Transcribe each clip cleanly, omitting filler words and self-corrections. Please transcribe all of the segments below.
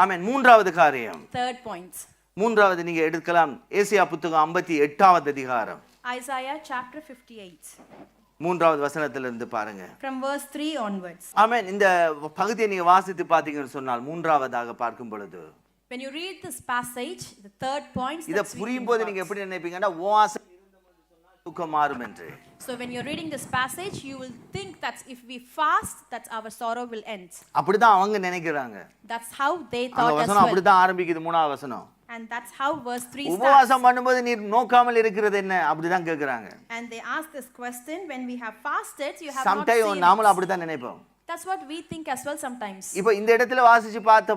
ஆமென். மூன்றாவது காரியம். Third point. மூன்றாவது நீங்க எடுக்கலாம். ஏசாயா புத்தகம் 58வது அதிகாரம். Isaiah chapter 58. மூன்றாவது வசனத்திலிருந்து பாருங்க. From verse 3 onwards. ஆமென். இந்த பகுதியை நீங்க வாசித்து பாத்தீங்கன்னு சொன்னால் மூன்றாவதாக பார்க்கும் பொழுது When you read this passage, the third point, இத புரியும்போது நீங்க எப்படி நினைப்பீங்கன்னா உபவாசம் இருந்தோம்னு சொன்னால் துக்கம் மாறும் என்று. So when you're reading this passage, you will think that if we fast, that our sorrow will end. அப்படிதான் அவங்க நினைக்கிறாங்க. That's how they thought as வசனம் well. அப்படிதான் ஆரம்பிக்குது மூணாவது வசனம். And that's how verse 3 starts. உபவாசம் பண்ணும்போது நீ நோக்காமல் இருக்கிறது என்ன அப்படிதான் கேக்குறாங்க. And they ask this question, when we have fasted, you have not Sometimes seen. நாமளும் அப்படிதான் நினைப்போம். That's what we think as well sometimes. இப்போ இந்த இடத்துல வாசிச்சு பார்த்த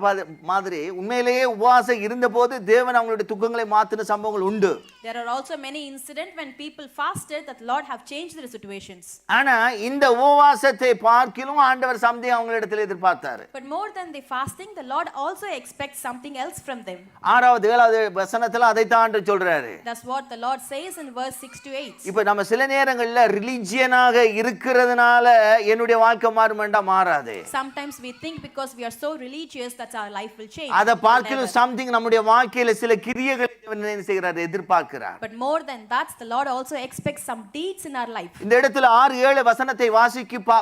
மாதிரி உண்மையிலேயே உபவாசம் இருந்தபோது தேவன் அவங்களுடைய துக்கங்களை மாத்தின சம்பவங்கள் உண்டு. There are also many incidents when people fasted that the Lord have changed their situations. ஆனா இந்த உபவாசத்தை பார்க்கிலும் ஆண்டவர் something அவங்களிடத்தில் எதிர்பார்த்தாரு. But more than the fasting, the Lord also expects something else from them. 6வது 7வது வசனத்துல அதை தான் ஆண்டவர் சொல்றாரு. That's what the Lord says in verse 6 to 8. இப்போ நம்ம சில நேரங்கள்ல ரிலிஜியனாக இருக்கிறதுனால என்னுடைய வாழ்க்கை மாறுமெண்டா மாறாது. Sometimes we think because we are so religious that our life will change. அத பார்க்கிலும் something நம்முடைய வாழ்க்கையில சில கிரியைகளை தேவன் என்ன செய்கிறார் எதிர்பார்க்கிறார். But more than that, the Lord also expects some deeds in our life. இந்த இடத்துல 6-7 வசனத்தை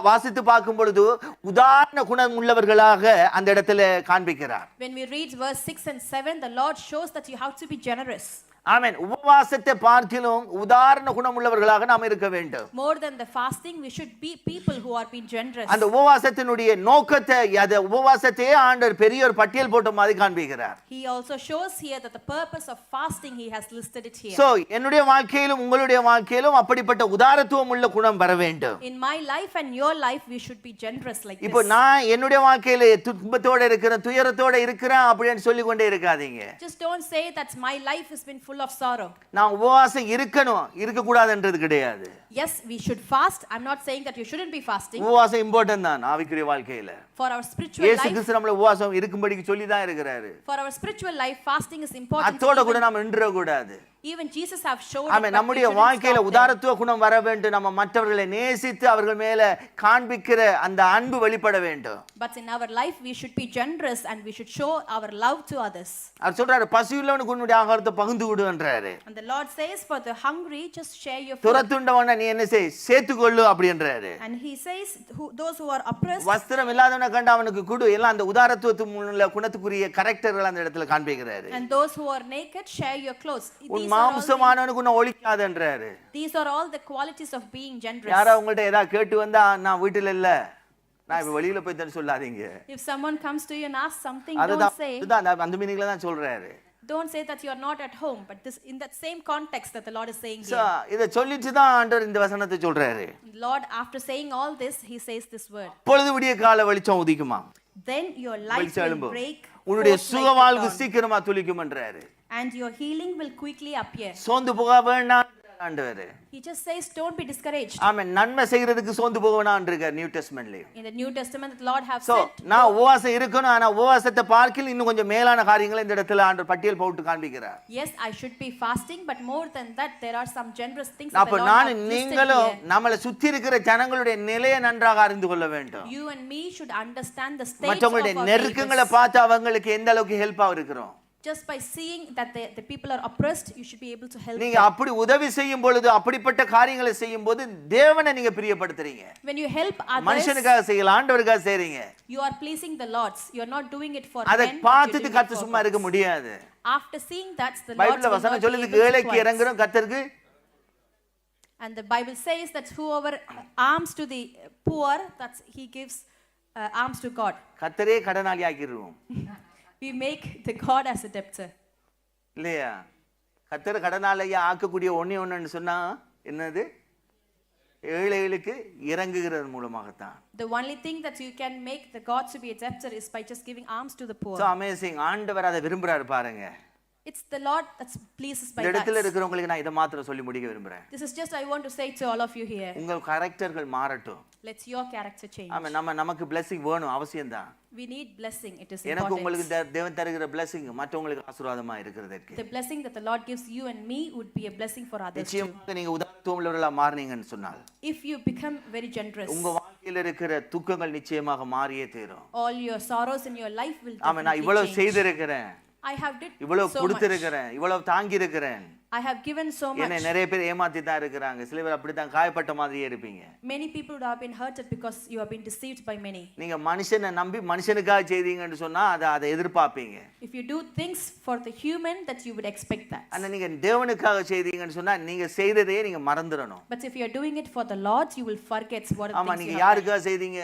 வாசித்து பார்க்கும் பொழுது உதாரண குணம் உள்ளவர்களாக அந்த இடத்துல காண்பிக்கிறார். When we read verse 6 and 7, the Lord shows that you have to be generous. ஆமென். உபவாசத்தை பார்க்கிலும் உதாரண குணம் உள்ளவர்களாக நாம் இருக்க வேண்டும். More than the fasting, we should be people who are being generous. அந்த உபவாசத்தினுடைய நோக்கத்தை அந்த உபவாசத்தையே ஆண்டவர் பெரிய ஒரு பட்டியல் போட்ட மாதிரி காண்பிக்கிறார். He also shows here that the purpose of fasting, he has listed it here. So என்னுடைய வாழ்க்கையிலும் உங்களுடைய வாழ்க்கையிலும் அப்படிப்பட்ட உதாரத்துவம் உள்ள குணம் வர வேண்டும். In my life and your life, we should be generous like இப்போ this. நான் என்னுடைய வாழ்க்கையில துன்பத்தோட இருக்கிறேன் துயரத்தோட இருக்கிறேன் அப்படின்னு சொல்லி கொண்டே இருக்காதீங்க. Just don't say that my life has been full of sorrow. நான் உபவாசம் இருக்கணும் இருக்க கூடாதுன்றது கிடையாது. Yes, we should fast. I'm not saying that you shouldn't be fasting. உபவாசம் இம்பார்ட்டன்ட் தான் ஆவிக்குரிய வாழ்க்கையில. For our spiritual இயேசு life, கிறிஸ்து நம்மள உபவாசம் இருக்கும்படி சொல்லி தான் இருக்கிறாரு. for our spiritual life, fasting is important. அதோட கூட நாம நின்ற கூடாது. Even Jesus have showed it, amen. but we நம்முடைய shouldn't வாழ்க்கையில stop there. உதாரத்துவ குணம் வர வேண்டும். நம்ம மற்றவர்களை நேசித்து அவர்கள் மேல காண்பிக்கிற அந்த அன்பு வெளிப்பட வேண்டும். But in our life, we should be generous and we should show our love to others. அவர் சொல்றாரு பசியுள்ளவனுக்கு உன்னுடைய ஆகாரத்தை பகிர்ந்து கொடுன்றாரு. And the Lord says, for the hungry, just share your food. துரத்துண்டவன நீ என்ன செய் சேர்த்துக்கொள்ளு அப்படின்றாரு. And he says, those who are oppressed, வஸ்திரம் இல்லாதவனை கண்டு அவனுக்கு கொடு. எல்லாம் அந்த உதாரத்துவத்துள்ள குணத்துக்குரிய கரெக்டர்கள் அந்த இடத்துல காண்பிக்கிறாரு. and those who are naked, share your clothes. உன் மாம்சமானவனுக்கு உன்னை ஒழிக்காதன்றாரு. These are all the qualities of being generous. யாரா உங்கள்ட்ட ஏதாவது கேட்டு வந்தா நான் வீட்டுல இல்ல நான் இப்ப வெளியில போய் தான் சொல்லாதீங்க. If someone comes to you and asks something, அதுதான் don't say, அதுதான் அந்த மீனிங்ல தான் சொல்றாரு. don't say that you are not at home, but this in that same context that the Lord is saying So here. இத சொல்லிட்டு தான் ஆண்டவர் இந்த வசனத்தை சொல்றாரு. Lord, after saying all this, he says this word. பொழுது விடிய கால வெளிச்சம் உதிக்குமா. Then your light will break உன்னுடைய forth சுக like the வாழ்வு dawn, சீக்கிரமா துளிக்கும்ன்றாரு. and your healing will quickly appear. சோர்ந்து போக வேண்டாம் ஆண்டவர். He just says, don't be discouraged. ஆமென். நன்மை செய்யறதுக்கு சோர்ந்து போக வேண்டாம்ன்றார் நியூ டெஸ்டமென்ட்ல. In the New Testament, the Lord have so said, நான் உபவாசம் இருக்கணும். ஆனா உபவாசத்தை பார்க்கில் இன்னும் கொஞ்சம் மேலான காரியங்களை இந்த இடத்துல ஆண்டவர் பட்டியல் போட்டு காண்பிக்கிறார். yes, I should be fasting, but more than that, there are some generous things that the அப்ப Lord நான் have listed நீங்களும் here. நம்மளை சுத்தி இருக்கிற ஜனங்களுடைய நிலையை நன்றாக அறிந்து கொள்ள வேண்டும். You and me should understand the state of மற்றவங்களுடைய our நெருக்கங்களை neighbors. பார்த்து அவங்களுக்கு எந்த அளவுக்கு ஹெல்ப்பா இருக்கிறோம். Just by seeing that the people are oppressed, you should be able to help நீங்க them. அப்படி உதவி செய்யும் பொழுது அப்படிப்பட்ட காரியங்களை செய்யும் போது தேவனை நீங்க பிரியப்படுத்துறீங்க. When you help others, மனுஷனுக்காக செய்யல ஆண்டவருக்காக செய்றீங்க. you are pleasing the Lord. You are not doing it for அதை men, but பார்த்துட்டு you're doing it கர்த்தர் for சும்மா இருக்க God. முடியாது. After seeing that, the Lord பைபிள்ல will வசனம் not be சொல்லுது able to ஏழைக்கு quiet. இறங்குறோம் கர்த்தருக்கு. And the Bible says that whoever alms to the poor, that he gives alms to God. கர்த்தரே கடனாளி ஆக்கிடுவோம். We make the God as a debtor. இல்லையா? கர்த்தர் கடனாளியா ஆக்கக்கூடிய ஒண்ணு சொன்னா என்னது? ஏழைகளுக்கு இறங்குகிறது மூலமாகத்தான். The only thing that you can make the God to be a debtor is by just giving alms to the poor. So amazing. ஆண்டவர் அதை விரும்புறாரு பாருங்க. It's the Lord that pleases by இந்த இடத்துல that. இருக்கிறவங்களுக்கு நான் இதை மாத்திரம் சொல்லி முடிக்க விரும்புறேன். This is just I want to say to all of you here. உங்கள் கரெக்டர்கள் மாறட்டும். Let your character change. ஆமா நமக்கு blessing வேணும் அவசியம் தான். We need blessing. It is எனக்கு உங்களுக்கு important. தேவன் தருகிற blessing மற்றவங்களுக்கு ஆசீர்வாதமா இருக்கிறதுக்கு. The blessing that the Lord gives you and me would be a blessing for others too. நிச்சயமாக நீங்க உதாரணத்துவம் உள்ளவர்களா மாறுனீங்கன்னு சொன்னால் If you become very generous, உங்க வாழ்க்கையில வாழ்க்கையில் இருக்கிற துக்கங்கள் நிச்சயமாக மாறியே தீரும். All your sorrows in your life will ஆமா, நான் definitely இவ்வளவு change. செய்திருக்கிறேன், I have did இவ்வளவு so much. கொடுத்திருக்கிறேன், இவ்வளவு தாங்கி இருக்கிறேன். I have given so என்ன much. நிறைய பேர் ஏமாத்தி தான் இருக்கிறாங்க. சில பேர் அப்படித்தான் காயப்பட்ட மாதிரியே இருப்பீங்க. Many people would have been hurted because you have been deceived by many. நீங்க மனுஷனை நம்பி மனுஷனுக்காக செய்தீங்கன்னு சொன்னா அதை எதிர்பார்ப்பீங்க. If you do things for the human, that you would expect that. ஆனா நீங்க தேவனுக்காக செய்தீங்கன்னு சொன்னா நீங்க செய்ததையே நீங்க மறந்துடணும். But if you are doing it for the Lord, you will forget what ஆமா, things நீங்க you have done. யாருக்காக செய்தீங்க?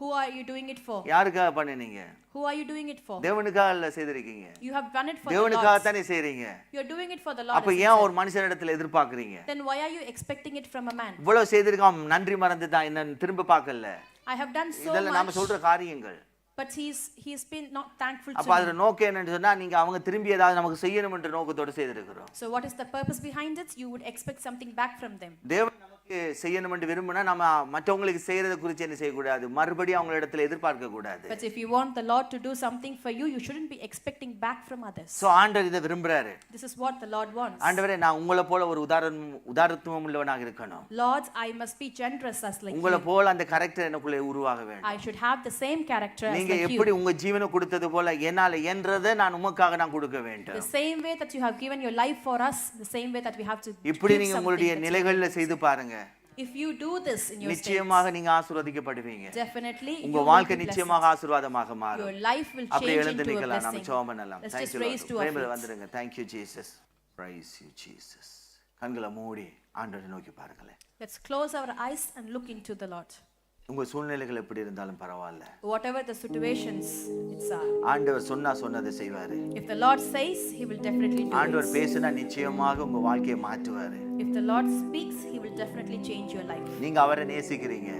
Who are you doing it for? யாருக்காக பண்ணீங்க? Who are you doing it for? தேவனுக்காக இல்ல செய்திருக்கீங்க. You have done it for the தேவனுக்காக Lord. தானே செய்றீங்க. You are doing it for the Lord. அப்ப ஏன் ஒரு மனுஷனிடத்துல எதிர்பார்க்கறீங்க? Then why are you expecting it from a man? இவ்வளவு செய்திருக்கான், நன்றி மறந்து தான் என்ன திரும்ப பார்க்கல. I have done so இதெல்லாம் நாம much, சொல்ற காரியங்கள். but he's been not thankful அப்ப to அதோட me. நோக்கம் என்னன்னு சொன்னா நீங்க அவங்க திரும்பி ஏதாவது நமக்கு செய்யணும் என்ற நோக்கத்தோட செய்திருக்கிறோம். So what is the purpose behind it? You would expect something back from them. தேவன் நமக்கு செய்யணும் என்று விரும்பினா நம்ம மற்றவங்களுக்கு செய்யறத குறித்து என்ன செய்யக்கூடாது, மறுபடியும் அவங்க இடத்துல எதிர்பார்க்க கூடாது. But if you want the Lord to do something for you, you shouldn't be expecting back from others. So ஆண்டவர் இதை விரும்புறாரு. This is what the Lord wants. ஆண்டவரே, நான் உங்களை போல ஒரு உதாரணத்துவம் உள்ளவனாக இருக்கணும். Lord, I must be generous as like உங்களை you. போல அந்த கரெக்டர் எனக்குள்ள உருவாக வேண்டும். I should have the same character as நீங்க like எப்படி you. உங்க ஜீவனை கொடுத்தது போல என்னால என்றதை நான் உமக்காக நான் கொடுக்க வேண்டும். The same way that you have given your life for us, the same way that we have to இப்படி give நீங்க something உங்களுடைய that you நிலைகள்ல give. செய்து பாருங்க. If you do this in your states, நிச்சயமாக நீங்க ஆசீர்வதிக்கப்படுவீங்க. definitely you உங்க will வாழ்க்கை be blessed. நிச்சயமாக ஆசீர்வாதமாக மாறும். Your life will அப்படியே change எழுந்து into a நிக்கலாம். நாம blessing. ஜெபம் பண்ணலாம். Let's Thank just you raise Lord. to our பிரேமல feet. வந்துருங்க. Thank you Jesus. Praise you Jesus. கண்களை மூடி ஆண்டவரை நோக்கி பாருங்களேன். Let's close our eyes and look into the Lord. உங்க சூழ்நிலைகள் எப்படி இருந்தாலும் பரவாயில்ல. Whatever the situations it's are. ஆண்டவர் சொன்னதை செய்வாரு. If the Lord says, he will definitely do ஆண்டவர் it. பேசினா நிச்சயமாக உங்க வாழ்க்கையை மாற்றுவாரு. If the Lord speaks, he will definitely change your life. நீங்க அவரை நேசிக்கிறீங்க.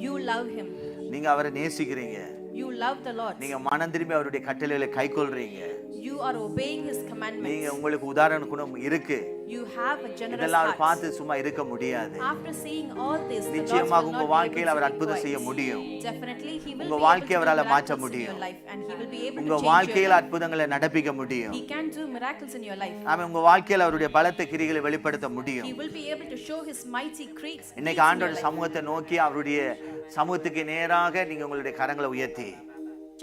You love him. நீங்க அவரை நேசிக்கிறீங்க. You love the Lord. நீங்க மனம் திரும்பி அவருடைய கட்டளைகளை கைக்கொள்றீங்க. You are obeying his commandments. நீங்க உங்களுக்கு உதாரண குணம் இருக்கு. You have a generous இதெல்லாம் heart. பார்த்து சும்மா இருக்க முடியாது. After seeing all this, the Lord நிச்சயமாக will உங்க not be வாழ்க்கையில் அவர் able to அற்புதம் keep செய்ய quiet. முடியும். Definitely he will உங்க be able வாழ்க்கையை to do அவரால மாற்ற miracles in முடியும். your life, and he will be able உங்க to change your வாழ்க்கையில் life. அற்புதங்களை நடப்பிக்க முடியும். He can do miracles in your life. ஆமென். உங்க வாழ்க்கையில் அவருடைய பலத்த கிரிகளை வெளிப்படுத்த முடியும். He will be able to show his mighty creeds. இன்னைக்கு ஆண்டவருடைய சமூகத்தை நோக்கி அவருடைய சமூகத்துக்கு நேராக நீங்க உங்களுடைய கரங்களை உயர்த்தி,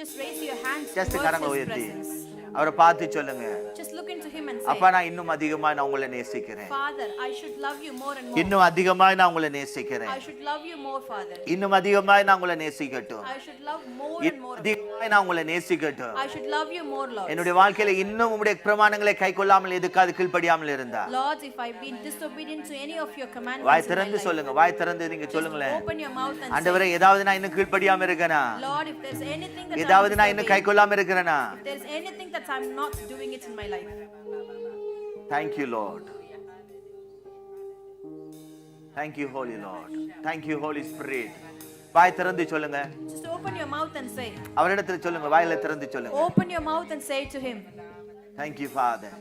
Just raise your hands just towards கரங்களை his உயர்த்தி presence. அவரை பார்த்து சொல்லுங்க, Just look into him and அப்பா say, நான் இன்னும் அதிகமா நான் உங்களை நேசிக்கிறேன். Father, I should love you more and more. இன்னும் அதிகமா நான் உங்களை நேசிக்கிறேன். I should love you more, Father. இன்னும் அதிகமா நான் உங்களை நேசிக்கட்டும். I should love more and more. அதிகமா நான் உங்களை நேசிக்கட்டும். I should love you more, Lord. என்னுடைய வாழ்க்கையில இன்னும் உம்முடைய பிரமாணங்களை கைக்கொள்ளாமல் எதுக்காது கீழ்ப்படியாமல் இருந்தா, Lord, if I've been disobedient to any of your commandments why in my திறந்து life, சொல்லுங்க, வாய் திறந்து நீங்க just சொல்லுங்களேன். open your mouth and say, ஆண்டவரே, ஏதாவது நான் இன்னும் கீழ்ப்படியாம இருக்கேனா? Lord, if there's anything that ஏதாவது I'm நான் இன்னும் disobeying, கைக்கொள்ளாம இருக்கிறேனா? if there's anything that I'm not doing it in my life. Thank you Lord. Thank you Holy Lord. Thank you Holy Spirit. வாய் திறந்து சொல்லுங்க. Just open your mouth and say. அவரிடத்துல சொல்லுங்க, வாயில திறந்து சொல்லுங்க. Open your mouth and say to him. Thank you Father.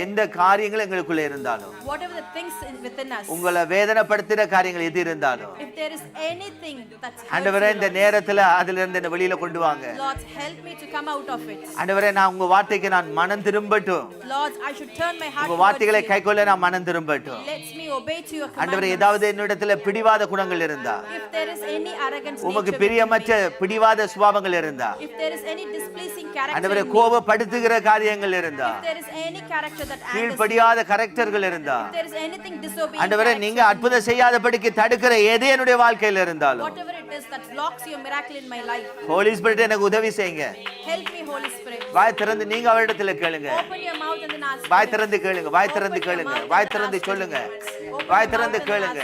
எந்த காரியங்கள் எங்களுக்குள்ள இருந்தாலும், Whatever the things within us, உங்களை வேதனைப்படுத்துற காரியங்கள் எது இருந்தாலும், if there is anything that's ஆண்டவரே இந்த hurts you, நேரத்துல அதிலிருந்து இருந்து என்ன வெளியில கொண்டு வாங்க. Lord, help me to come out of it. ஆண்டவரே, நான் உங்க வார்த்தைக்கு நான் மனம் திரும்பட்டும். Lord, I should turn my heart உங்க towards வார்த்தைகளை you. கைக்கொள்ள நான் மனம் திரும்பட்டும். Let me obey to your ஆண்டவரே, commandments. ஏதாவது என்னிடத்துல பிடிவாத குணங்கள் இருந்தா, If there is any arrogant உமக்கு nature within பிரியமற்ற me, பிடிவாத சுபாவங்கள் இருந்தா, if there is any displeasing character ஆண்டவரே in me, கோபப்படுத்துகிற காரியங்கள் இருந்தா, if there is any character that angers me, கீழ்ப்படியாத கரெக்டர்கள் இருந்தா, if there is anything disobedient ஆண்டவரே character, நீங்க அற்புதம் செய்யாதபடிக்கு தடுக்கிற எது என்னுடைய வாழ்க்கையில இருந்தாலும், whatever it is that blocks your miracle in my life, Holy Spirit எனக்கு உதவி செய்யுங்க. help me, Holy Spirit. வாய் திறந்து நீங்க அவரிடத்துல கேளுங்க. Open your mouth and then ask. வாய் திறந்து கேளுங்க, வாய் திறந்து கேளுங்க, வாய் திறந்து சொல்லுங்க, வாய் திறந்து கேளுங்க.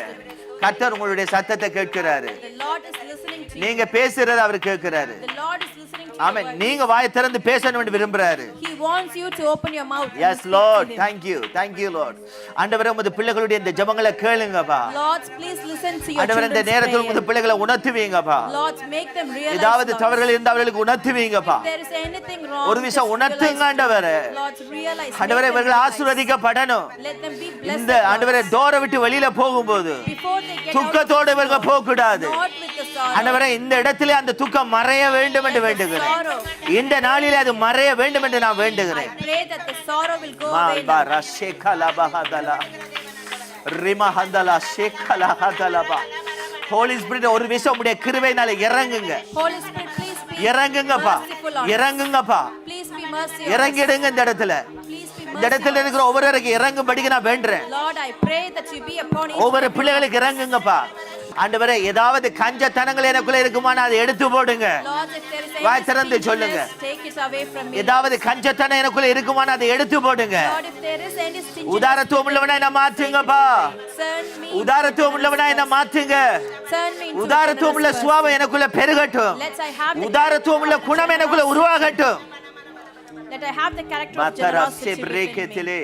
கர்த்தர் உங்களுடைய சத்தத்தை கேட்கிறாரு. The Lord is listening to you. நீங்க பேசுறத அவர் கேட்கிறாரு. The Lord is listening to amen. you. நீங்க வாய் திறந்து பேசணும் என்று விரும்புறாரு. He wants you to open your mouth. Yes and Lord, speak to him. thank you, thank you Lord. ஆண்டவரே, உமது பிள்ளைகளுடைய இந்த ஜெபங்களை கேளுங்கப்பா. Lord, please listen to your ஆண்டவரே, இந்த children's நேரத்தில் prayer. உமது பிள்ளைகளை உணர்த்துவீங்கப்பா. Lord, make them realize, ஏதாவது Lord, தவறுகள் இருந்தா அவர்களுக்கு உணர்த்துவீங்கப்பா. if there is anything wrong, ஒரு விஷயம் just உணர்த்துங்க realize. ஆண்டவரே. Lord, realize. ஆண்டவரே, make them இவர்கள் realize. ஆசீர்வதிக்கப்படணும். Let them be blessed. இந்த Lord. ஆண்டவரே டோரை விட்டு வெளியில போகும்போது Before they get out, துக்கத்தோடு இவர்கள் போக கூடாது. not with the sorrow. ஆண்டவரே, இந்த இடத்திலே அந்த துக்கம் மறைய வேண்டும் என்று வேண்டுகிறேன். sorrow. இந்த நாளிலே அது மறைய வேண்டும் என்று நான் I வேண்டுகிறேன். pray that the sorrow will go away now. மால்பா ரஷேகலா பஹதலா ரிமஹந்தலா ஷேகலா ஹதலபா ஹோலி ஸ்பிரிட் ஒரு விஷயம் உடைய கிருபையினால இறங்குங்க. Holy Spirit, please be இறங்குங்கப்பா, merciful on us. இறங்குங்கப்பா, Please be merciful. இறங்கிடுங்க இந்த இடத்துல. Please be இந்த இடத்துல merciful. இருக்கிற ஒவ்வொருவருக்கு இறங்கும்படிக்கு நான் வேண்டுறேன். Lord, I pray that you be upon each ஒவ்வொரு பிள்ளைகளுக்கு இறங்குங்கப்பா. ஆண்டவரே, ஏதாவது கஞ்சத்தனங்கள் எனக்குள்ள இருக்குமானா அதை எடுத்து போடுங்க. Lord, if there is வாய் திறந்து சொல்லுங்க. stinginess, take it away from me. ஏதாவது கஞ்சத்தனம் எனக்குள்ள இருக்குமானா அதை எடுத்து போடுங்க. Lord, if there is any stinginess, உதாரத்துவம் உள்ளவனா என்ன மாத்துங்கப்பா. turn me. உதாரத்துவம் உள்ளவனா என்ன மாத்துங்க. Turn me into உதாரத்துவம் உள்ள சுபாவம் எனக்குள்ள பெருகட்டும். Let I have the உதாரத்துவம் உள்ள குணம் எனக்குள்ள உருவாகட்டும். Let I have the character of generosity within me.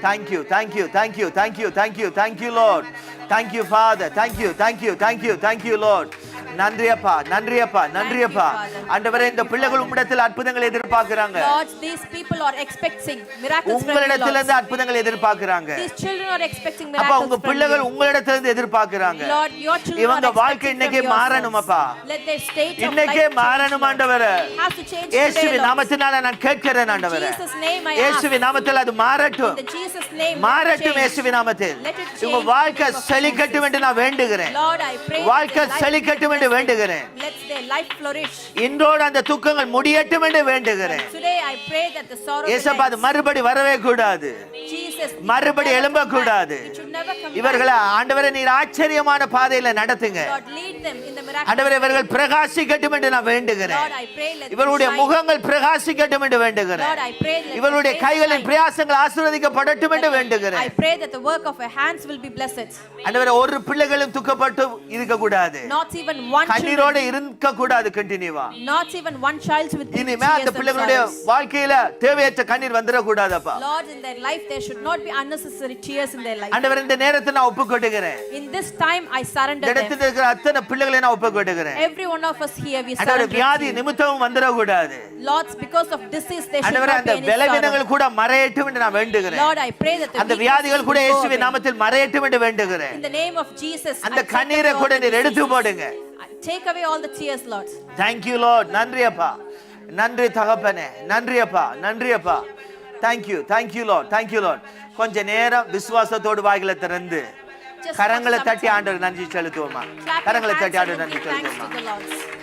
Thank you, thank you, thank you, thank you, thank you, thank you, Lord. Thank you, Father. Thank you, thank you, thank you, thank you, Lord. நன்றி அப்பா, நன்றி அப்பா, நன்றி அப்பா. ஆண்டவரே, இந்த பிள்ளைகள் உம்மிடத்தில் அற்புதங்களை எதிர்பார்க்கறாங்க. Lord, these people are expecting miracles from you. உங்களிடத்திலிருந்து அற்புதங்களை எதிர்பார்க்கறாங்க. These children are expecting miracles அப்பா, உங்க from பிள்ளைகள் you. உங்களிடத்திலிருந்து எதிர்பார்க்கறாங்க. Lord, your children இவங்க are வாழ்க்கை expecting இன்னைக்கே from மாறணும் yourselves. அப்பா. Let their state of இன்னைக்கே life மாறணும் ஆண்டவரே. has to change இயேசுவின் today, Lord. நாமத்தினால நான் கேட்கிறேன் ஆண்டவரே. In Jesus' name I ask. இயேசுவின் நாமத்தில் அது மாறட்டும். In the Jesus' name, மாறட்டும் change. இயேசுவின் நாமத்தில். Let it change உங்க வாழ்க்கை in the name of செழிக்கட்டும் என்று நான் வேண்டுகிறேன். Lord, I pray வாழ்க்கை that their life செழிக்கட்டும் என்று வேண்டுகிறேன். let their life flourish. இன்றோடு அந்த துக்கங்கள் முடியட்டும் என்று வேண்டுகிறேன். Today I pray that the sorrow இயேசுப்பா, அது மறுபடி வரவே கூடாது. Jesus, மறுபடி எழும்ப கூடாது. it should never come இவர்களை ஆண்டவரே நீர் ஆச்சரியமான பாதையில நடத்துங்க. back. Lord, lead them in the miraculous ஆண்டவரே, way. இவர்கள் பிரகாசிக்கட்டும் என்று நான் வேண்டுகிறேன். Lord, I pray let இவருடைய them shine. முகங்கள் பிரகாசிக்கட்டும் என்று வேண்டுகிறேன். Lord, I pray let இவருடைய their face கைகளின் shine. பிரயாசங்கள் ஆசீர்வதிக்கப்படட்டும் என்று I வேண்டுகிறேன். pray that the work of our hands will be blessed. ஆண்டவரே, ஒரு பிள்ளைகளும் துக்கப்பட்டு இருக்க கூடாது. Not even one கண்ணீரோட child, இருக்க கூடாது. கண்டினியூவா not even one child with இனிமே அந்த tears and பிள்ளைகளுடைய sorrows. வாழ்க்கையில தேவையற்ற கண்ணீர் வந்துட கூடாதப்பா. Lord, in their life there should not be unnecessary tears in their life. ஆண்டவரே, இந்த நேரத்தை நான் ஒப்புக்கொடுக்கிறேன். In this time I surrender இந்த them. இடத்துல இருக்கிற அத்தனை பிள்ளைகளை நான் ஒப்புக்கொடுக்கிறேன். Every one of us here we ஆண்டவரே, surrender. வியாதி to you. நிமித்தமும் வந்துட கூடாது. Lord, because of disease there should ஆண்டவரே, not அந்த be any sorrow. பலவீனங்கள் கூட மறையட்டும் என்று நான் வேண்டுகிறேன். Lord, I pray that the அந்த weaknesses வியாதிகள் கூட will go இயேசுவின் away. நாமத்தில் மறையட்டும் என்று வேண்டுகிறேன். In the name of Jesus, அந்த I take கண்ணீரை away கூட all the நீர் எடுத்து diseases. போடுங்க. Take away all the tears, Lord. Thank you, Lord. நன்றி அப்பா, நன்றி தகப்பனே, நன்றி அப்பா, நன்றி அப்பா. Thank you, thank you, Lord, thank you, Lord. கொஞ்ச நேரம் விசுவாசத்தோடு வாய்களை திறந்து Just கரங்களை for some தட்டி time. ஆண்டவர் நன்றி செலுத்துவோமா? Clap கரங்களை your தட்டி hands ஆண்டவர் and நன்றி give thanks செலுத்துவோமா? to the Lord.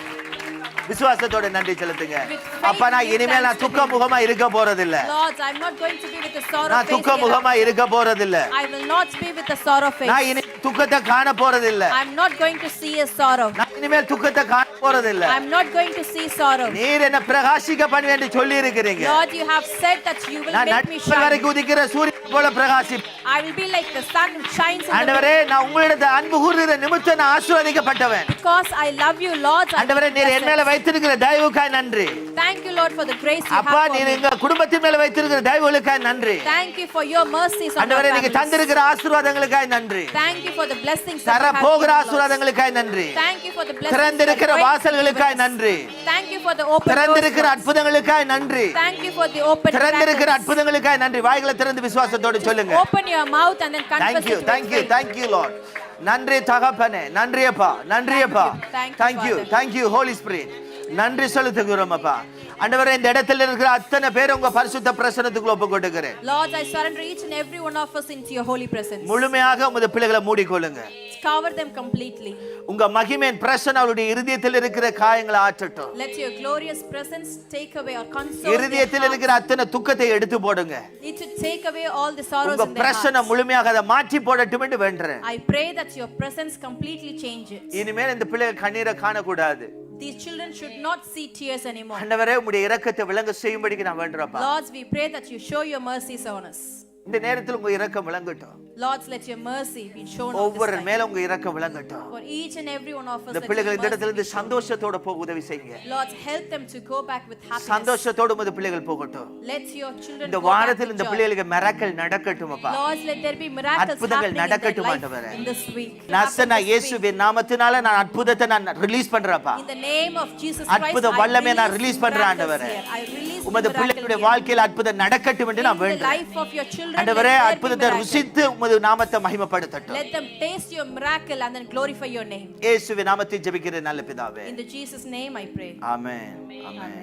விசுவாசத்தோட நன்றி செலுத்துங்க. With faith, அப்பா, நான் give இனிமேல் நான் thanks to துக்க Him. முகமா இருக்க போறதில்ல. Lord, I'm not going to be with the sorrow நான் face. துக்க முகமா இருக்க போறதில்ல. I will not be with the sorrow நான் face. இனி துக்கத்தை காண போறதில்ல. I'm not going to see a sorrow. நான் இனிமேல் துக்கத்தை காண போறதில்ல. I'm not going to see sorrow. நீர் என்ன பிரகாசிக்க பண்ணுவேன் என்று சொல்லி இருக்கிறீங்க. Lord, you have said that you will நான் make me நட்பு shine. வரைக்கும் உதிக்கிற சூரியன் போல பிரகாசி. I will be like the sun which shines in the ஆண்டவரே, நான் உங்களிடத்தில் அன்பு கூறுகிற நிமித்தம் நான் ஆசீர்வதிக்கப்பட்டவன். because I love you, Lord. I ஆண்டவரே, நீர் என் மேல வைத்திருக்கிற தயவுக்காய் நன்றி. Thank you, Lord, for the grace you have அப்பா, for நீர் me. எங்க குடும்பத்தின் மேல வைத்திருக்கிற தயவுகளுக்காய் நன்றி. Thank you for your mercies on our ஆண்டவரே, நீங்க families. தந்திருக்கிற ஆசீர்வாதங்களுக்காய் நன்றி. Thank you for the blessings that தர you have போகிற given, Lord. ஆசீர்வாதங்களுக்காய் நன்றி. Thank you for the blessings திறந்திருக்கிற that you have வாசல்களுக்காய் given us. நன்றி. Thank you for the open doors, திறந்திருக்கிற Lord. அற்புதங்களுக்காய் நன்றி. Thank you for the open திறந்திருக்கிற miracles. அற்புதங்களுக்காய் நன்றி. வாய்களை திறந்து விசுவாசத்தோடு சொல்லுங்க. Open your mouth and then confess Thank you, it with thank you, faith. thank you, Lord. நன்றி தகப்பனே, நன்றி அப்பா, நன்றி அப்பா. Thank you, Thank you, Holy Spirit. நன்றி செலுத்துகிறோம் அப்பா. ஆண்டவரே, இந்த இடத்துல இருக்கிற அத்தனை பேர் உங்க பரிசுத்த பிரசன்னத்துக்குள்ள ஒப்புக்கொடுக்கிறேன். Lord, I surrender each and every one of us into your holy presence. முழுமையாக உமது பிள்ளைகளை மூடிக்கொள்ளுங்க. Cover them completely. உங்க மகிமையின் பிரசன்னம் அவருடைய இருதயத்தில் இருக்கிற காயங்களை ஆற்றட்டும். Let your glorious presence take away or console இருதயத்தில் their இருக்கிற அத்தனை துக்கத்தை எடுத்து போடுங்க. hearts. It should take away all the sorrows உங்க in their பிரசன்னம் hearts. முழுமையாக அதை மாற்றி போடட்டும் என்று வேண்டுறேன். I pray that your presence completely change it. இனிமேல் இந்த பிள்ளைகள் கண்ணீரை காணக்கூடாது. These children should not see tears anymore. ஆண்டவரே, உம்முடைய இரக்கத்தை விளங்க செய்யும்படிக்கு நான் வேண்டுறேன்ப்பா. Lords, we pray that you show your mercies on us. இந்த நேரத்தில் உங்க இரக்கம் விளங்கட்டும். Lords, let your mercy be shown on ஒவ்வொரு this time. மேல உங்க இரக்கம் விளங்கட்டும். For each and every one of us, இந்த let பிள்ளைகள் your இந்த mercy இடத்துல be இருந்து shown. சந்தோஷத்தோட போக உதவி செய்யுங்க. Lord, help them to go back with happiness. சந்தோஷத்தோடு உமது பிள்ளைகள் போகட்டும். Let your children இந்த go back வாரத்தில் with இந்த joy. பிள்ளைகளுக்கு மிராக்கிள் நடக்கட்டும் அப்பா. Lord, let there be miracles அற்புதங்கள் happening in their நடக்கட்டும் life ஆண்டவரே. in this week. நசனா Happen this week. இயேசுவின் நாமத்தினால நான் அற்புதத்தை நான் release பண்றேன்ப்பா. In the name of Jesus Christ, அற்புத வல்லமை நான் ரிலீஸ் பண்றேன் ஆண்டவரே. I release உமது பிள்ளைகளுடைய வாழ்க்கையில் அற்புதம் நடக்கட்டும் என்று நான் in the வேண்டுறேன். life of your children. ஆண்டவரே, let there be அற்புதத்தை miracle. ருசித்து உமது நாமத்தை மகிமைப்படுத்தட்டும். Let them taste your miracle and then glorify your name. இயேசுவின் நாமத்தில் ஜெபிக்கிறேன் நல்ல பிதாவே. In the Jesus name I pray. Amen, amen.